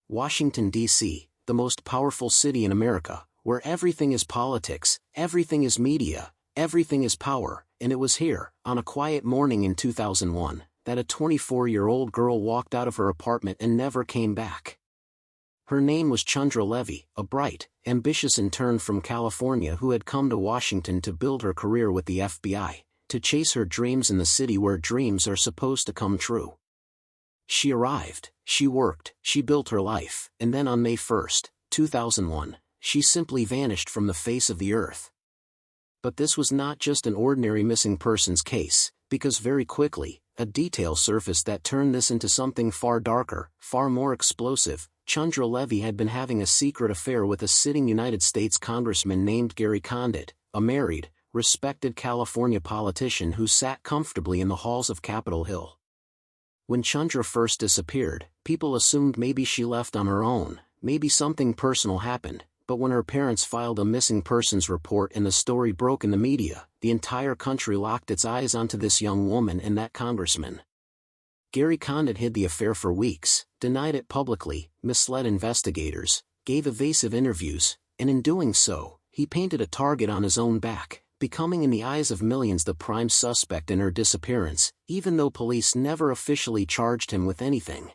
Washington, D.C., the most powerful city in America, where everything is politics, everything is media, everything is power, and it was here, on a quiet morning in 2001, that a 24-year-old girl walked out of her apartment and never came back. Her name was Chandra Levy, a bright, ambitious intern from California who had come to Washington to build her career with the FBI, to chase her dreams in the city where dreams are supposed to come true. She arrived, she worked, she built her life, and then on May 1, 2001, she simply vanished from the face of the earth. But this was not just an ordinary missing persons case, because very quickly, a detail surfaced that turned this into something far darker, far more explosive. Chandra Levy had been having a secret affair with a sitting United States congressman named Gary Condit, a married, respected California politician who sat comfortably in the halls of Capitol Hill. When Chandra first disappeared, people assumed maybe she left on her own, maybe something personal happened, but when her parents filed a missing persons report and the story broke in the media, the entire country locked its eyes onto this young woman and that congressman. Gary Condit hid the affair for weeks, denied it publicly, misled investigators, gave evasive interviews, and in doing so, he painted a target on his own back, becoming in the eyes of millions the prime suspect in her disappearance, even though police never officially charged him with anything.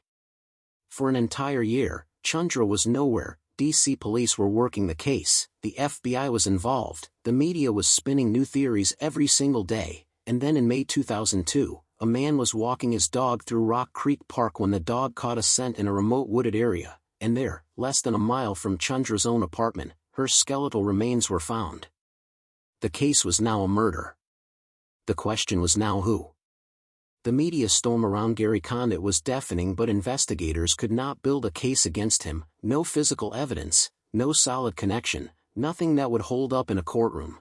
For an entire year, Chandra was nowhere. D.C. police were working the case, the FBI was involved, the media was spinning new theories every single day, and then in May 2002, a man was walking his dog through Rock Creek Park when the dog caught a scent in a remote wooded area, and there, less than a mile from Chandra's own apartment, her skeletal remains were found. The case was now a murder. The question was now who? The media storm around Gary Condit was deafening, but investigators could not build a case against him, no physical evidence, no solid connection, nothing that would hold up in a courtroom.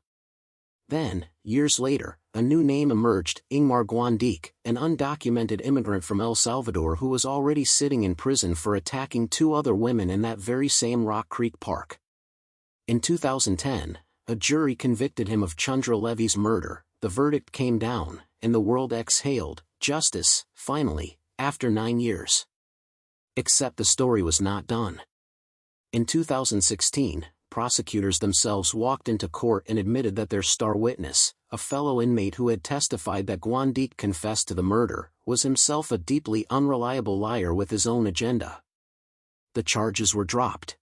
Then, years later, a new name emerged, Ingmar Guandique, an undocumented immigrant from El Salvador who was already sitting in prison for attacking 2 other women in that very same Rock Creek Park. In 2010, a jury convicted him of Chandra Levy's murder, the verdict came down, and the world exhaled, justice, finally, after 9 years. Except the story was not done. In 2016, prosecutors themselves walked into court and admitted that their star witness, a fellow inmate who had testified that Guandique confessed to the murder, was himself a deeply unreliable liar with his own agenda. The charges were dropped.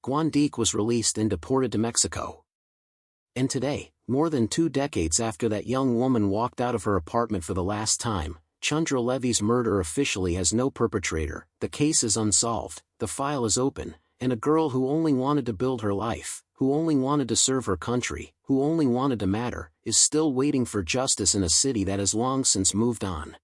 Guandique was released and deported to Mexico. And today, more than 2 decades after that young woman walked out of her apartment for the last time, Chandra Levy's murder officially has no perpetrator, the case is unsolved, the file is open, and a girl who only wanted to build her life, who only wanted to serve her country, who only wanted to matter, is still waiting for justice in a city that has long since moved on.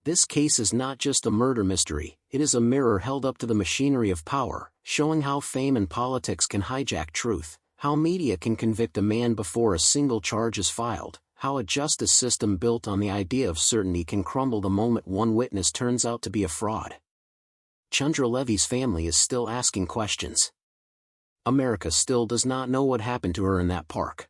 This case is not just a murder mystery, it is a mirror held up to the machinery of power, showing how fame and politics can hijack truth, how media can convict a man before a single charge is filed, how a justice system built on the idea of certainty can crumble the moment one witness turns out to be a fraud. Chandra Levy's family is still asking questions. America still does not know what happened to her in that park.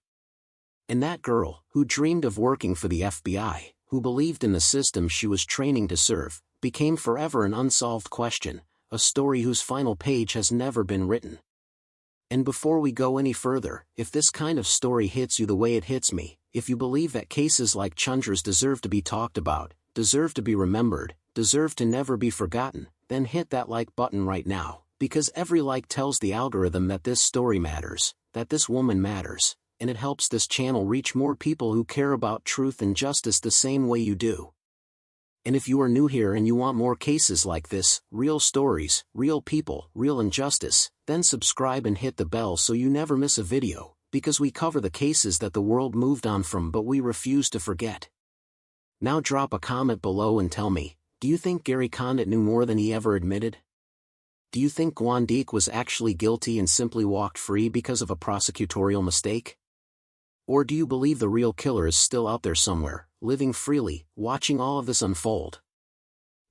And that girl, who dreamed of working for the FBI, who believed in the system she was training to serve, became forever an unsolved question, a story whose final page has never been written. And before we go any further, if this kind of story hits you the way it hits me, if you believe that cases like Chandra's deserve to be talked about, deserve to be remembered, deserve to never be forgotten, then hit that like button right now, because every like tells the algorithm that this story matters, that this woman matters, and it helps this channel reach more people who care about truth and justice the same way you do. And if you are new here and you want more cases like this, real stories, real people, real injustice, then subscribe and hit the bell so you never miss a video, because we cover the cases that the world moved on from but we refuse to forget. Now drop a comment below and tell me, do you think Gary Condit knew more than he ever admitted? Do you think Guandique was actually guilty and simply walked free because of a prosecutorial mistake? Or do you believe the real killer is still out there somewhere, living freely, watching all of this unfold?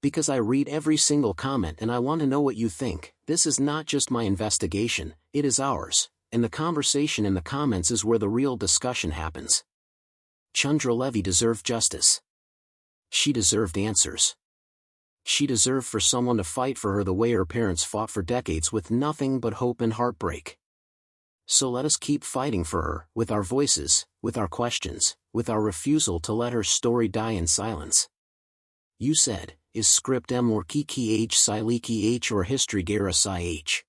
Because I read every single comment and I want to know what you think. This is not just my investigation, it is ours, and the conversation in the comments is where the real discussion happens. Chandra Levy deserved justice. She deserved answers. She deserved for someone to fight for her the way her parents fought for decades with nothing but hope and heartbreak. So let us keep fighting for her, with our voices, with our questions, with our refusal to let her story die in silence. You said, is script M or Kiki H Siliki H or history Gara Psi H?